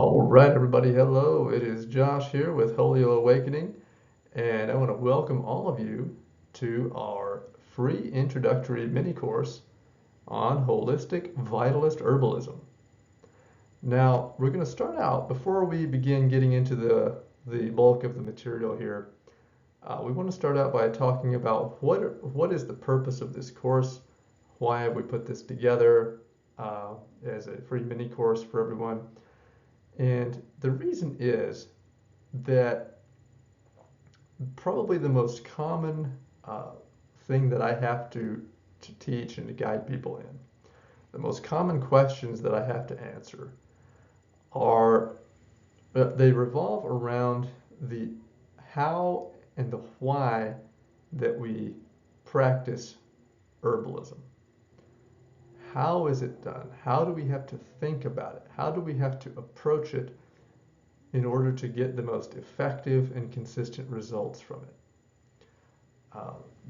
All right, everybody, hello. It is Josh here with Wholeo-Awakening, and I want to welcome all of you to our free introductory mini course on Holistic Vitalist Herbalism. Now, we're going to start out, before we begin getting into the bulk of the material here, we want to start out by talking about what is the purpose of this course, why have we put this together as a free mini course for everyone. And the reason is that probably the most common thing that I have to teach and to guide people in, the most common questions that I have to answer are, they revolve around the how and the why that we practice herbalism. How is it done? How do we have to think about it? How do we have to approach it in order to get the most effective and consistent results from it?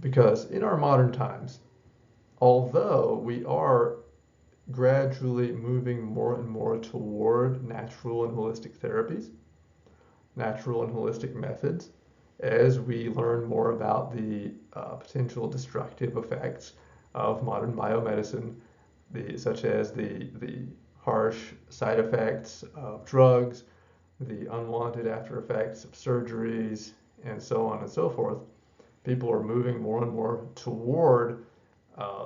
Because in our modern times, although we are gradually moving more and more toward natural and holistic therapies, natural and holistic methods, as we learn more about the potential destructive effects of modern biomedicine, such as the harsh side effects of drugs, the unwanted after effects of surgeries, and so on and so forth. People are moving more and more toward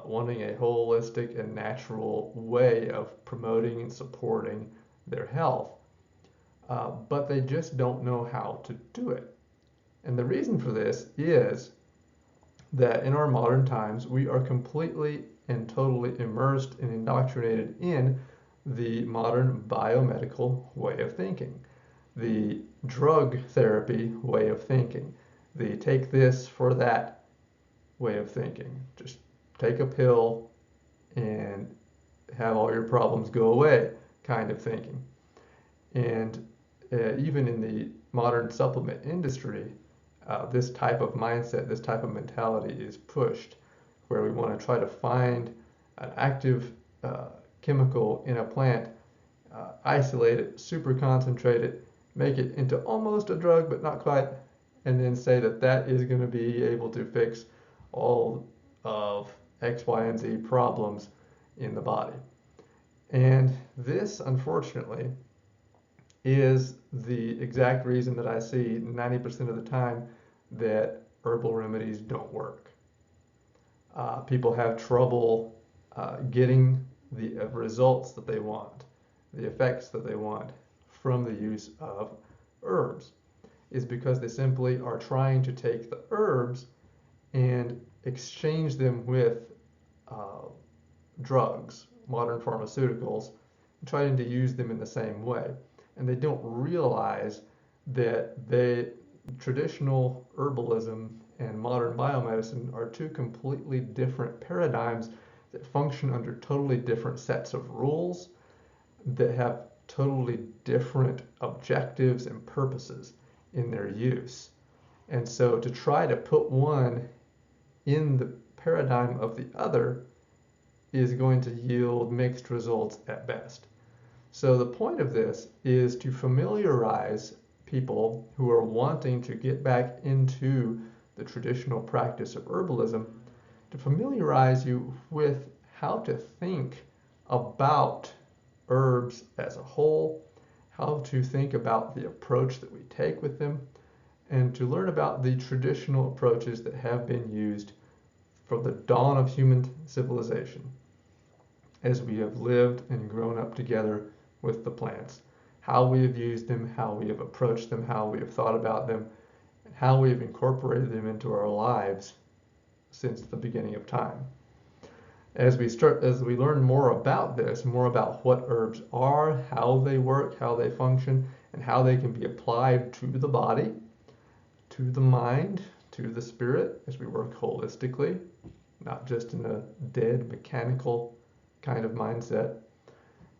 wanting a holistic and natural way of promoting and supporting their health, but they just don't know how to do it. And the reason for this is that in our modern times, we are completely and totally immersed and indoctrinated in the modern biomedical way of thinking, the drug therapy way of thinking, the take this for that way of thinking. Just take a pill and have all your problems go away kind of thinking. And even in the modern supplement industry, this type of mindset, this type of mentality is pushed, where we want to try to find an active chemical in a plant, isolate it, super concentrate it, make it into almost a drug but not quite, and then say that that is going to be able to fix all of X, Y, and Z problems in the body. And this, unfortunately, is the exact reason that I see 90% of the time that herbal remedies don't work. People have trouble getting the results that they want, the effects that they want from the use of herbs, is because they simply are trying to take the herbs and exchange them with drugs, modern pharmaceuticals, trying to use them in the same way. And they don't realize that traditional herbalism and modern biomedicine are two completely different paradigms that function under totally different sets of rules, that have totally different objectives and purposes in their use. And so to try to put one in the paradigm of the other is going to yield mixed results at best. So the point of this is to familiarize people who are wanting to get back into the traditional practice of herbalism, to familiarize you with how to think about herbs as a whole, how to think about the approach that we take with them, and to learn about the traditional approaches that have been used from the dawn of human civilization, as we have lived and grown up together with the plants, how we have used them, how we have approached them, how we have thought about them, and how we have incorporated them into our lives since the beginning of time. As we learn more about this, more about what herbs are, how they work, how they function, and how they can be applied to the body, to the mind, to the spirit, as we work holistically, not just in a dead mechanical kind of mindset,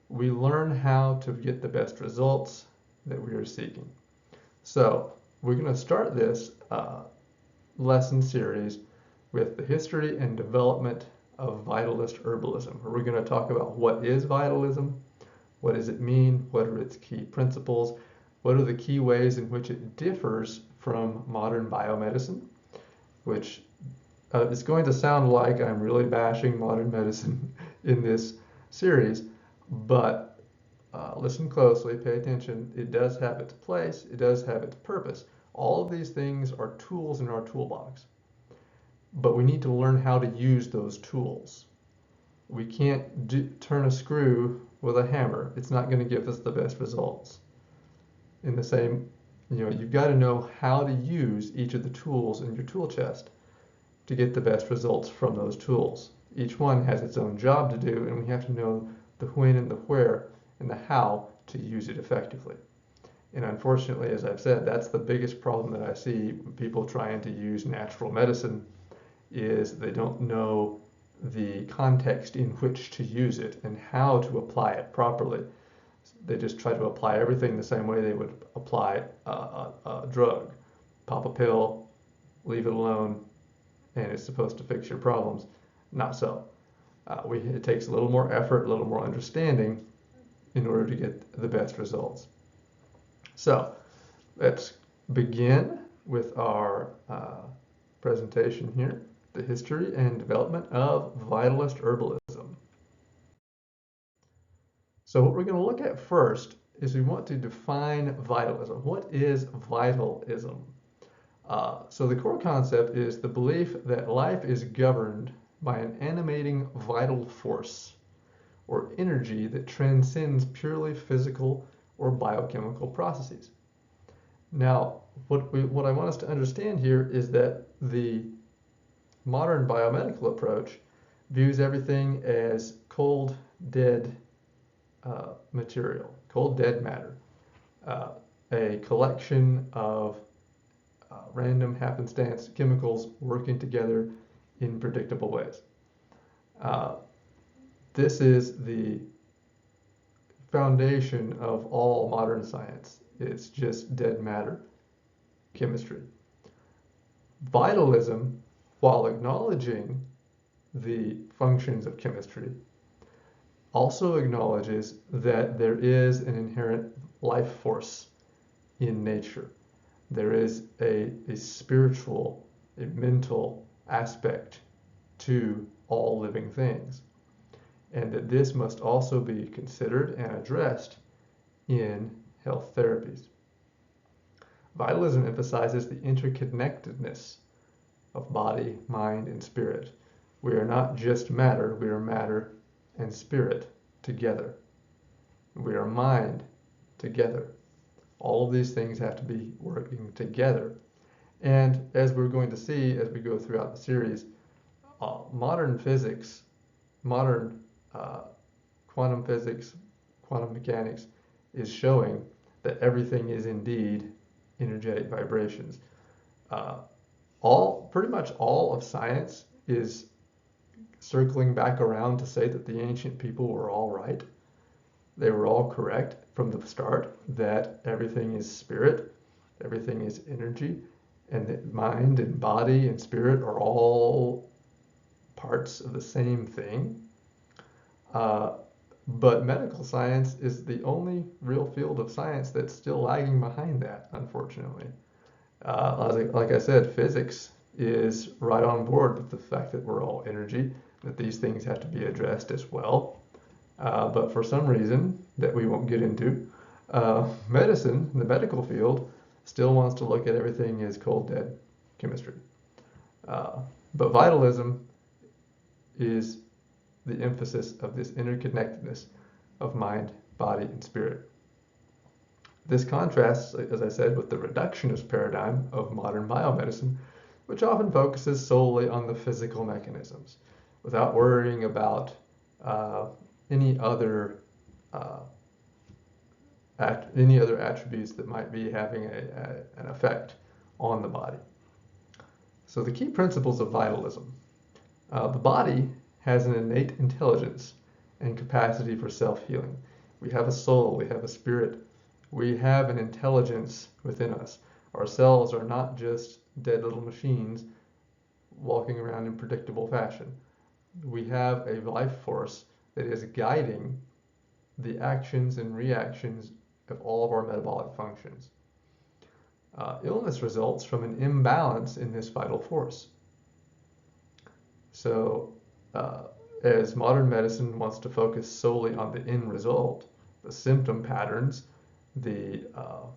we learn how to get the best results that we are seeking. So we're going to start this lesson series with the history and development of vitalist herbalism. We're going to talk about what is vitalism, What does it mean? What are its key principles? What are the key ways in which it differs from modern biomedicine? Which it's going to sound like I'm really bashing modern medicine in this series, but listen closely, pay attention. It does have its place, it does have its purpose. All of these things are tools in our toolbox, but we need to learn how to use those tools. We can't turn a screw with a hammer. It's not going to give us the best results. In the same, you've got to know how to use each of the tools in your tool chest to get the best results from those tools. Each one has its own job to do, and we have to know the when and the where and the how to use it effectively. And unfortunately, as I've said, that's the biggest problem that I see when people trying to use natural medicine is they don't know the context in which to use it and how to apply it properly. They just try to apply everything the same way they would apply a drug. Pop a pill, leave it alone, and it's supposed to fix your problems. Not so. It takes a little more effort, a little more understanding in order to get the best results. So let's begin with our presentation here, the history and development of Vitalist Herbalism. So what we're going to look at first is we want to define vitalism. What is vitalism? So the core concept is the belief that life is governed by an animating vital force or energy that transcends purely physical or biochemical processes. Now, what I want us to understand here is that the modern biomedical approach views everything as cold, dead material, cold, dead matter, a collection of random happenstance chemicals working together in predictable ways. This is the foundation of all modern science. It's just dead matter chemistry. Vitalism, while acknowledging the functions of chemistry, also acknowledges that there is an inherent life force in nature. There is a spiritual, a mental aspect to all living things, and that this must also be considered and addressed in health therapies. Vitalism emphasizes the interconnectedness of body, mind, and spirit. We are not just matter, we are matter and spirit together. We are mind together. All of these things have to be working together. And as we're going to see as we go throughout the series, modern physics, modern quantum physics, quantum mechanics is showing that everything is indeed energetic vibrations. Pretty much all of science is circling back around to say that the ancient people were all right. They were all correct from the start, that everything is spirit, everything is energy, and that mind and body and spirit are all parts of the same thing. But medical science is the only real field of science that's still lagging behind that, unfortunately. Like I said, physics is right on board with the fact that we're all energy, that these things have to be addressed as well. But for some reason that we won't get into, medicine, the medical field, still wants to look at everything as cold, dead chemistry. But vitalism is the emphasis of this interconnectedness of mind, body, and spirit. This contrasts, as I said, with the reductionist paradigm of modern biomedicine, which often focuses solely on the physical mechanisms, without worrying about any other attributes that might be having an effect on the body. So the key principles of vitalism. The body has an innate intelligence and capacity for self-healing. We have a soul, we have a spirit, we have an intelligence within us. Our cells are not just dead little machines walking around in predictable fashion. We have a life force that is guiding the actions and reactions of all of our metabolic functions. Illness results from an imbalance in this vital force. So, as modern medicine wants to focus solely on the end result, the symptom patterns, the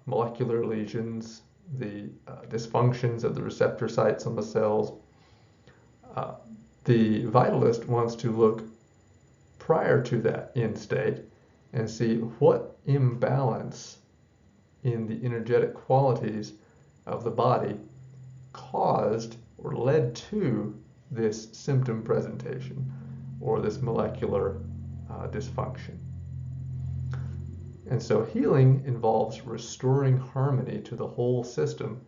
molecular lesions, the dysfunctions of the receptor sites on the cells, the vitalist wants to look prior to that end state and see what imbalance in the energetic qualities of the body caused or led to this symptom presentation or this molecular dysfunction. And so healing involves restoring harmony to the whole system,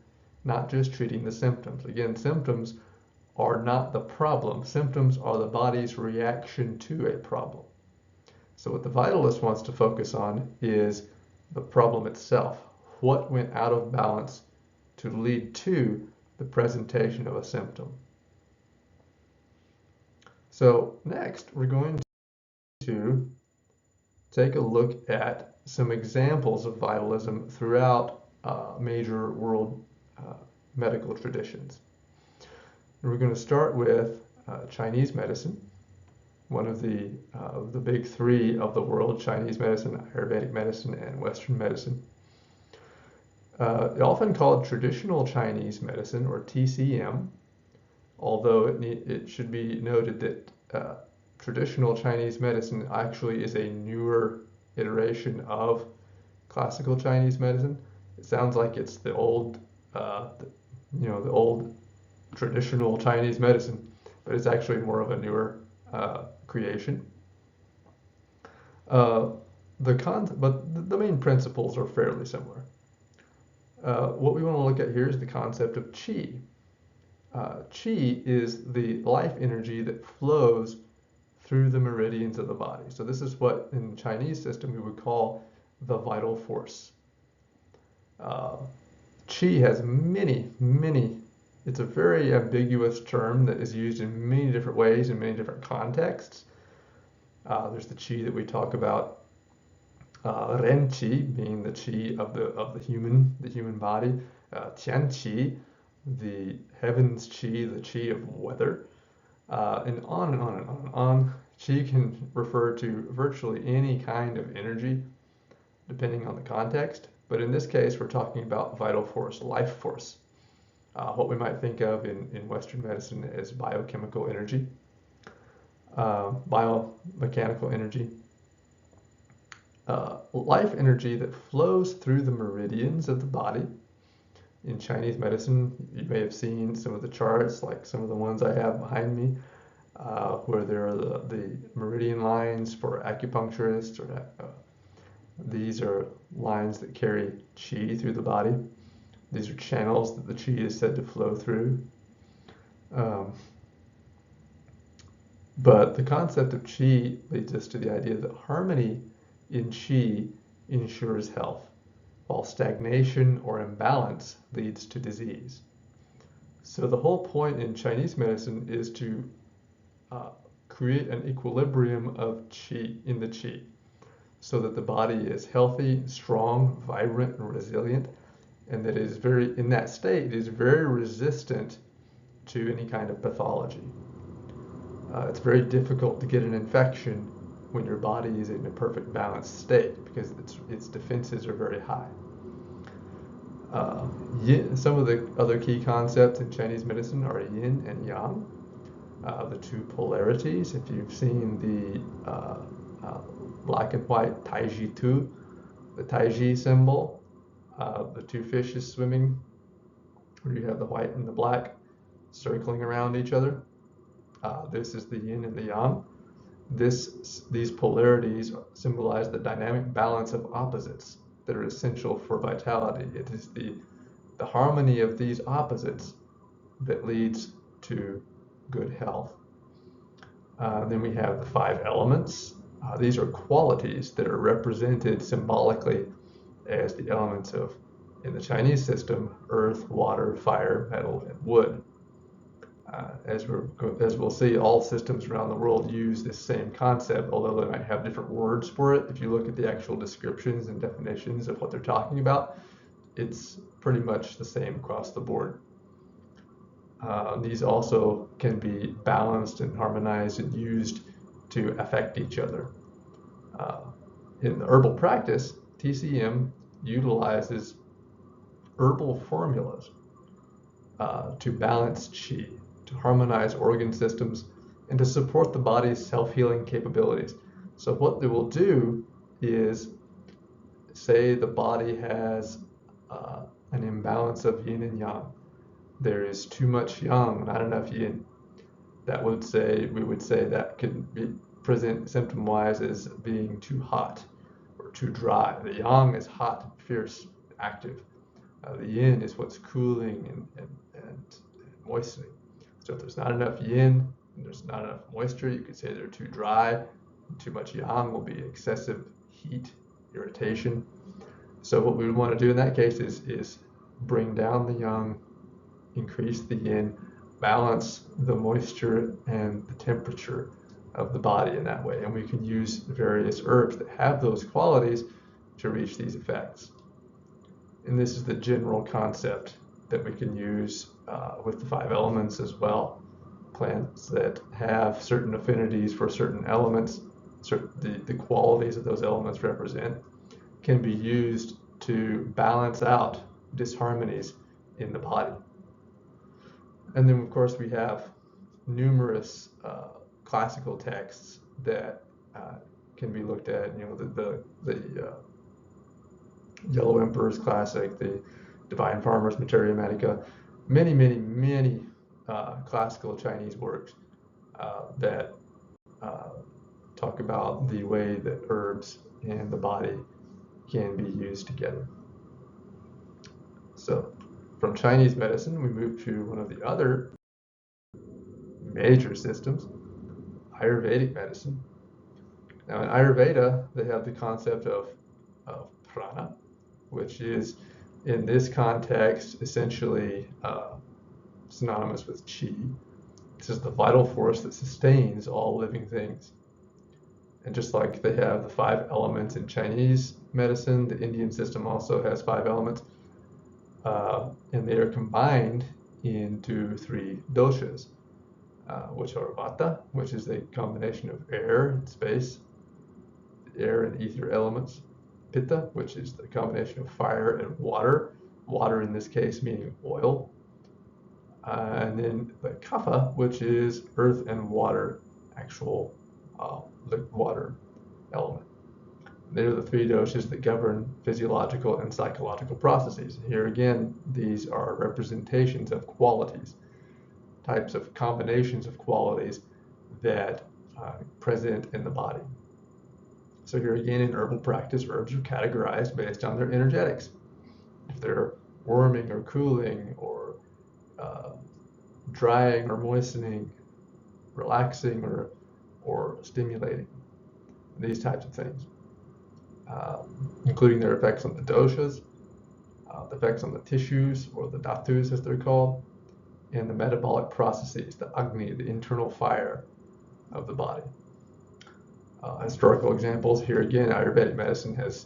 not just treating the symptoms. Again, symptoms are not the problem. Symptoms are the body's reaction to a problem. So what the vitalist wants to focus on is the problem itself. What went out of balance to lead to the presentation of a symptom? So next, we're going to take a look at some examples of vitalism throughout major world medical traditions. And we're going to start with Chinese medicine, one of the big three of the world: Chinese medicine, Ayurvedic medicine, and Western medicine. Often called traditional Chinese medicine, or TCM, although it should be noted that traditional Chinese medicine actually is a newer iteration of classical Chinese medicine. It sounds like it's the old, the old traditional Chinese medicine, but it's actually more of a newer creation. But the main principles are fairly similar. What we want to look at here is the concept of qi. Qi is the life energy that flows through the meridians of the body. So this is what in the Chinese system we would call the vital force. Qi has many, it's a very ambiguous term that is used in many different ways in many different contexts. There's the qi that we talk about, Ren qi being the qi of the human body, Tian qi, the heavens qi, the qi of weather, and on and on and on and on. Qi can refer to virtually any kind of energy, depending on the context. But in this case, we're talking about vital force, life force, what we might think of in Western medicine as biochemical energy, biomechanical energy, life energy that flows through the meridians of the body. In Chinese medicine, you may have seen some of the charts, like some of the ones I have behind me, where there are the meridian lines for acupuncturists. These are lines that carry qi through the body. These are channels that the qi is said to flow through. But the concept of qi leads us to the idea that harmony in qi ensures health, while stagnation or imbalance leads to disease. So the whole point in Chinese medicine is to create an equilibrium of qi in the qi, so that the body is healthy, strong, vibrant, and resilient, and that is in that state, it is very resistant to any kind of pathology. It's very difficult to get an infection when your body is in a perfect balanced state, because its defenses are very high. Some of the other key concepts in Chinese medicine are yin and yang, the two polarities. If you've seen the black and white Taiji Tu, the Taiji symbol, the two fishes swimming, where you have the white and the black circling around each other. This is the yin and the yang. These polarities symbolize the dynamic balance of opposites that are essential for vitality. It is the harmony of these opposites that leads to good health. Then we have the 5 elements. These are qualities that are represented symbolically as the elements of, in the Chinese system, earth, water, fire, metal, and wood. As we'll see, all systems around the world use this same concept, although they might have different words for it. If you look at the actual descriptions and definitions of what they're talking about, it's pretty much the same across the board. These also can be balanced and harmonized and used to affect each other. In the herbal practice, TCM utilizes herbal formulas to balance qi, to harmonize organ systems, and to support the body's self-healing capabilities. So what they will do is, say the body has an imbalance of yin and yang. There is too much yang, not enough yin. We would say that could be present symptom-wise as being too hot or too dry. The yang is hot, fierce, active. The yin is what's cooling and moistening. So if there's not enough yin and there's not enough moisture, you could say they're too dry. Too much yang will be excessive heat, irritation. So what we would want to do in that case is bring down the yang, increase the yin, balance the moisture and the temperature of the body in that way. And we can use various herbs that have those qualities to reach these effects. And this is the general concept that we can use with the 5 elements as well. Plants that have certain affinities for certain elements, the qualities that those elements represent, can be used to balance out disharmonies in the body. And then, of course, we have numerous classical texts that can be looked at. You know, the Yellow Emperor's Classic, the Divine Farmer's Materia Medica, many classical Chinese works that talk about the way that herbs and the body can be used together. So from Chinese medicine, we move to one of the other major systems, Ayurvedic medicine. Now in Ayurveda, they have the concept of prana, which is, in this context, essentially synonymous with qi. This is the vital force that sustains all living things. And just like they have the 5 elements in Chinese medicine, the Indian system also has 5 elements. And they are combined into 3 doshas, which are vata, which is a combination of air and space, air and ether elements, pitta, which is the combination of fire and water in this case meaning oil, and then the kapha, which is earth and water, actual water element. They're the 3 doshas that govern physiological and psychological processes. Here again, these are representations of qualities, types of combinations of qualities that are present in the body. So here again, in herbal practice, herbs are categorized based on their energetics. If they're warming or cooling or drying or moistening, relaxing or stimulating, these types of things. Including their effects on the doshas, the effects on the tissues, or the dhatus as they're called, and the metabolic processes, the agni, the internal fire of the body. Historical examples, here again, Ayurvedic medicine has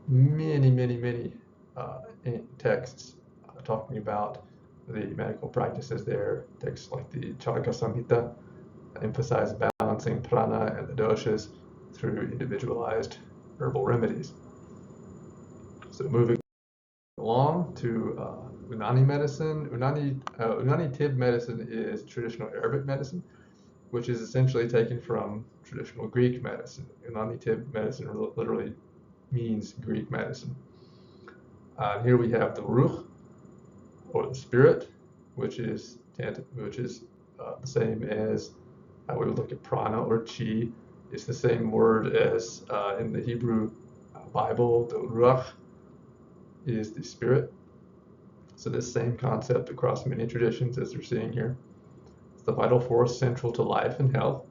many texts talking about the medical practices there. Texts like the Charaka Samhita emphasize balancing prana and the doshas through individualized herbal remedies. So moving along to Unani medicine. Unani Tib medicine is traditional Arabic medicine, which is essentially taken from traditional Greek medicine. Unani Tib medicine literally means Greek medicine. Here we have the ruh, or the spirit, which is the same as how we would look at prana or chi. It's the same word as in the Hebrew Bible. The ruach is the spirit. So this same concept across many traditions as we're seeing here. It's the vital force central to life and health.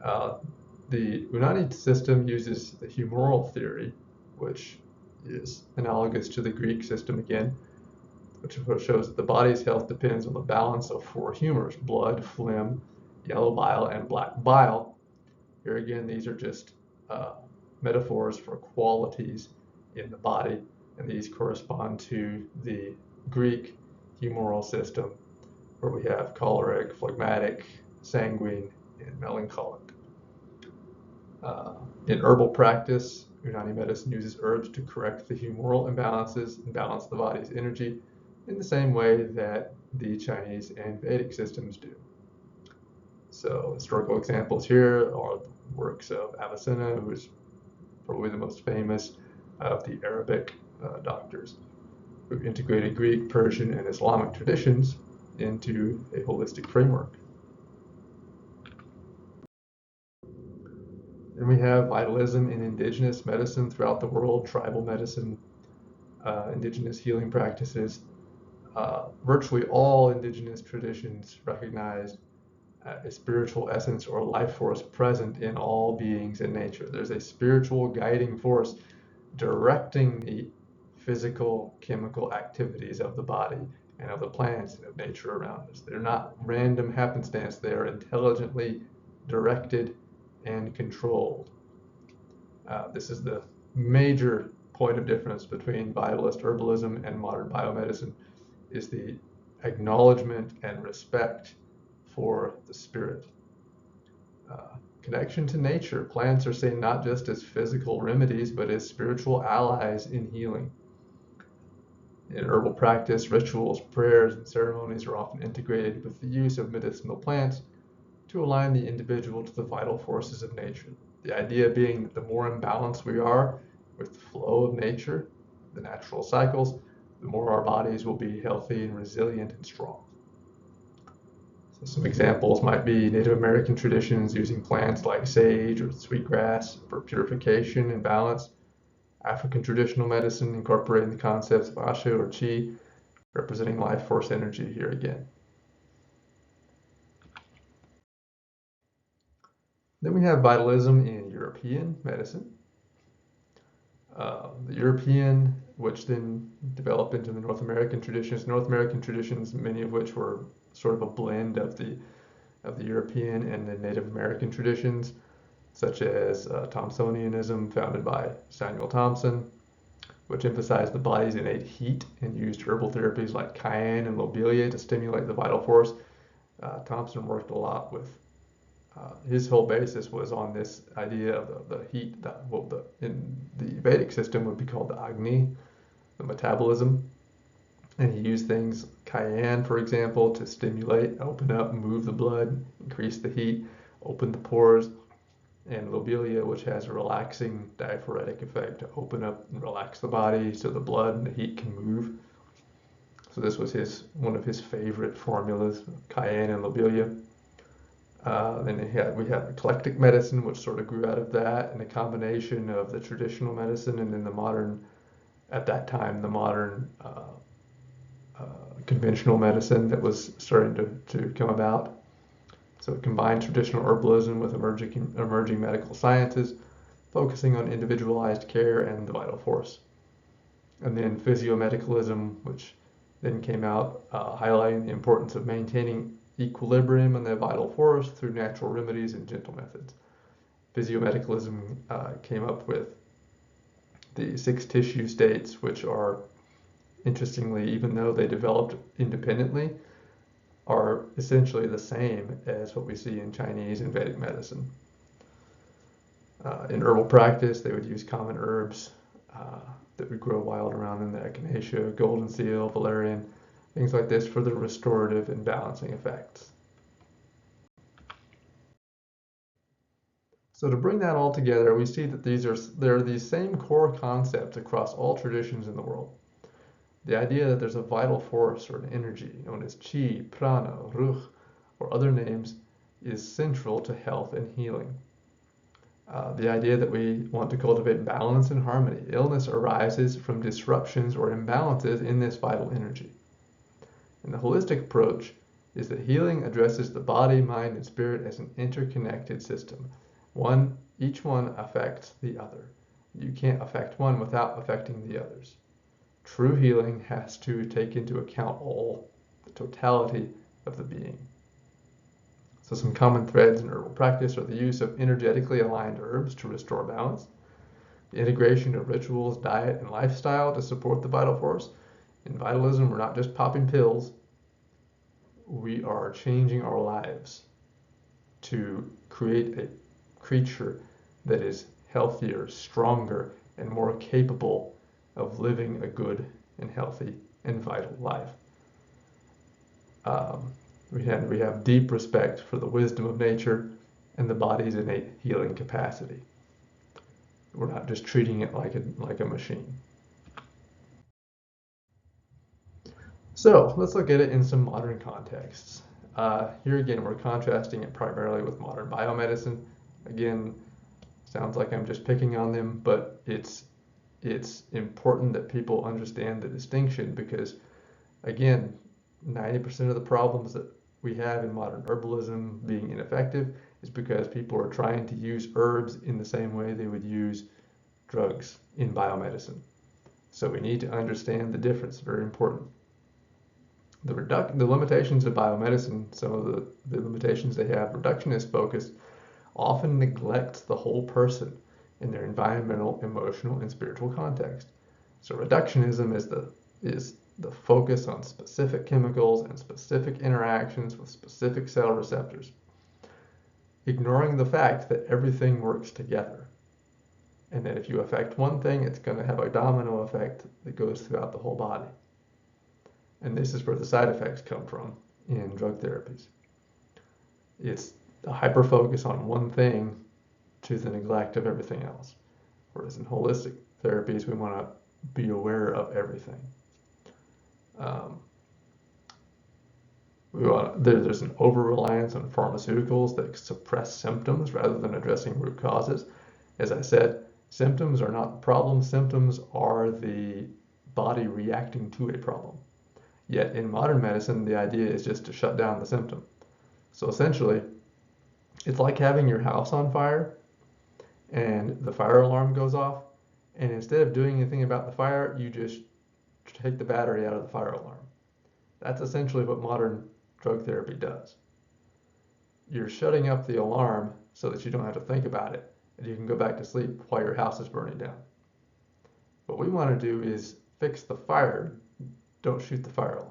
The Unani system uses the humoral theory, which is analogous to the Greek system again. which shows that the body's health depends on the balance of four humors: blood, phlegm, yellow bile, and black bile. Here again, these are just metaphors for qualities in the body, and these correspond to the Greek humoral system, where we have choleric, phlegmatic, sanguine, and melancholic. In herbal practice, Unani medicine uses herbs to correct the humoral imbalances and balance the body's energy in the same way that the Chinese and Vedic systems do. So historical examples here are the works of Avicenna, who is probably the most famous of the Arabic doctors, who integrated Greek, Persian, and Islamic traditions into a holistic framework. Then we have vitalism in indigenous medicine throughout the world, tribal medicine, indigenous healing practices. Virtually all indigenous traditions recognize a spiritual essence or life force present in all beings in nature. There's a spiritual guiding force directing the physical, chemical activities of the body and of the plants and of nature around us. They're not random happenstance. They are intelligently directed and controlled. This is the major point of difference between vitalist herbalism and modern biomedicine, is the acknowledgement and respect for the spirit. Connection to nature. Plants are seen not just as physical remedies, but as spiritual allies in healing. In herbal practice, rituals, prayers, and ceremonies are often integrated with the use of medicinal plants to align the individual to the vital forces of nature. The idea being that the more in balance we are with the flow of nature, the natural cycles, the more our bodies will be healthy and resilient and strong. So some examples might be Native American traditions using plants like sage or sweetgrass for purification and balance. African traditional medicine incorporating the concepts of Asha or Chi, representing life force energy here again. Then we have vitalism in European medicine. The European, which then developed into the North American traditions. North American traditions, many of which were sort of a blend of the European and the Native American traditions, such as Thomsonianism, founded by Samuel Thomson, which emphasized the body's innate heat and used herbal therapies like cayenne and lobelia to stimulate the vital force. Thomson worked a lot with his whole basis was on this idea of the heat that in the Vedic system would be called the Agni, the metabolism. And he used things, cayenne, for example, to stimulate, open up, move the blood, increase the heat, open the pores, and lobelia, which has a relaxing diaphoretic effect to open up and relax the body so the blood and the heat can move. So this was one of his favorite formulas, cayenne and lobelia. Then we have eclectic medicine, which sort of grew out of that, and a combination of the traditional medicine and then the modern, at that time, the modern conventional medicine that was starting to come about. So it combined traditional herbalism with emerging medical sciences, focusing on individualized care and the vital force. And then physiomedicalism, which then came out highlighting the importance of maintaining equilibrium in the vital force through natural remedies and gentle methods. Physiomedicalism came up with the 6 tissue states, which are, interestingly, even though they developed independently, are essentially the same as what we see in Chinese and Vedic medicine. In herbal practice, they would use common herbs that would grow wild around in the echinacea, golden seal, valerian, things like this for the restorative and balancing effects. So to bring that all together, we see that there are these same core concepts across all traditions in the world. The idea that there's a vital force or an energy known as chi, prana, ruh, or other names is central to health and healing. The idea that we want to cultivate balance and harmony. Illness arises from disruptions or imbalances in this vital energy. And the holistic approach is that healing addresses the body, mind, and spirit as an interconnected system. Each one affects the other. You can't affect one without affecting the others. True healing has to take into account all the totality of the being. So some common threads in herbal practice are the use of energetically aligned herbs to restore balance, the integration of rituals, diet, and lifestyle to support the vital force. In vitalism, we're not just popping pills, we are changing our lives to create a creature that is healthier, stronger, and more capable of living a good and healthy and vital life. We have deep respect for the wisdom of nature and the body's innate healing capacity. We're not just treating it like a machine. So let's look at it in some modern contexts. Here again, we're contrasting it primarily with modern biomedicine. Again, sounds like I'm just picking on them, but it's important that people understand the distinction because, again, 90% of the problems that we have in modern herbalism being ineffective is because people are trying to use herbs in the same way they would use drugs in biomedicine. So we need to understand the difference, very important. The limitations of biomedicine, some of the limitations they have, reductionist focus often neglects the whole person in their environmental, emotional, and spiritual context. So reductionism is the focus on specific chemicals and specific interactions with specific cell receptors, ignoring the fact that everything works together. And that if you affect one thing, it's going to have a domino effect that goes throughout the whole body. And this is where the side effects come from in drug therapies. It's a hyper focus on one thing to the neglect of everything else. Whereas in holistic therapies, we want to be aware of everything. There's an over-reliance on pharmaceuticals that suppress symptoms rather than addressing root causes. As I said, symptoms are not the problem. Symptoms are the body reacting to a problem. Yet in modern medicine, the idea is just to shut down the symptom. So essentially, it's like having your house on fire and the fire alarm goes off. And instead of doing anything about the fire, you just take the battery out of the fire alarm. That's essentially what modern drug therapy does. You're shutting up the alarm so that you don't have to think about it and you can go back to sleep while your house is burning down. What we want to do is fix the fire, don't shoot the fire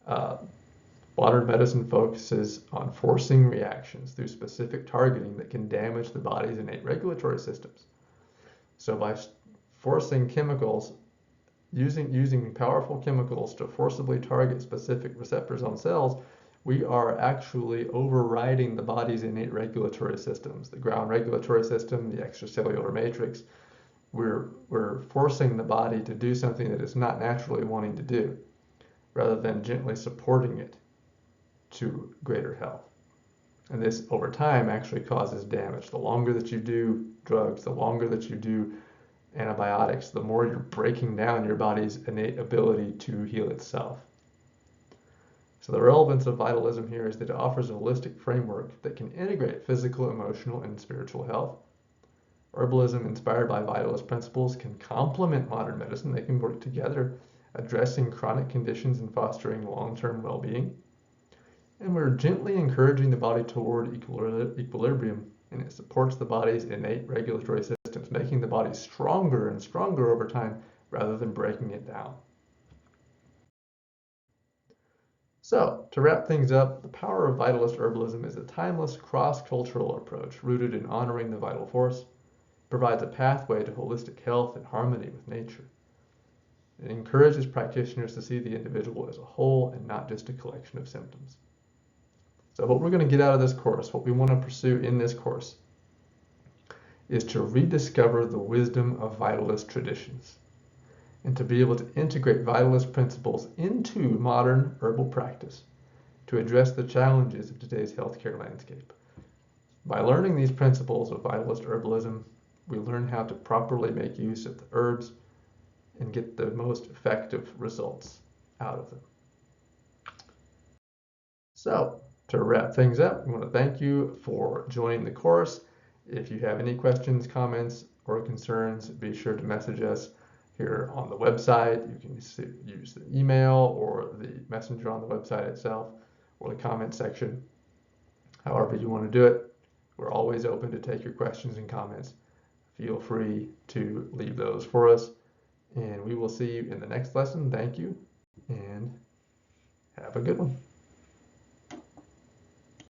alarm. Modern medicine focuses on forcing reactions through specific targeting that can damage the body's innate regulatory systems. So by forcing chemicals, using powerful chemicals to forcibly target specific receptors on cells, we are actually overriding the body's innate regulatory systems, the ground regulatory system, the extracellular matrix. We're forcing the body to do something that it's not naturally wanting to do, rather than gently supporting it to greater health. And this, over time, actually causes damage. The longer that you do drugs, the longer that you do antibiotics, the more you're breaking down your body's innate ability to heal itself. So the relevance of vitalism here is that it offers a holistic framework that can integrate physical, emotional, and spiritual health. Herbalism inspired by vitalist principles can complement modern medicine. They can work together, addressing chronic conditions and fostering long-term well-being. And we're gently encouraging the body toward equilibrium, and it supports the body's innate regulatory systems, making the body stronger and stronger over time rather than breaking it down. So, to wrap things up, the power of vitalist herbalism is a timeless cross-cultural approach rooted in honoring the vital force, provides a pathway to holistic health and harmony with nature. It encourages practitioners to see the individual as a whole and not just a collection of symptoms. So what we're going to get out of this course, what we want to pursue in this course, is to rediscover the wisdom of vitalist traditions and to be able to integrate vitalist principles into modern herbal practice to address the challenges of today's healthcare landscape. By learning these principles of vitalist herbalism, we learn how to properly make use of the herbs and get the most effective results out of them. So, to wrap things up, we want to thank you for joining the course. If you have any questions, comments, or concerns, be sure to message us here on the website. You can use the email or the messenger on the website itself or the comment section, however you want to do it. We're always open to take your questions and comments. Feel free to leave those for us, and we will see you in the next lesson. Thank you, and have a good one.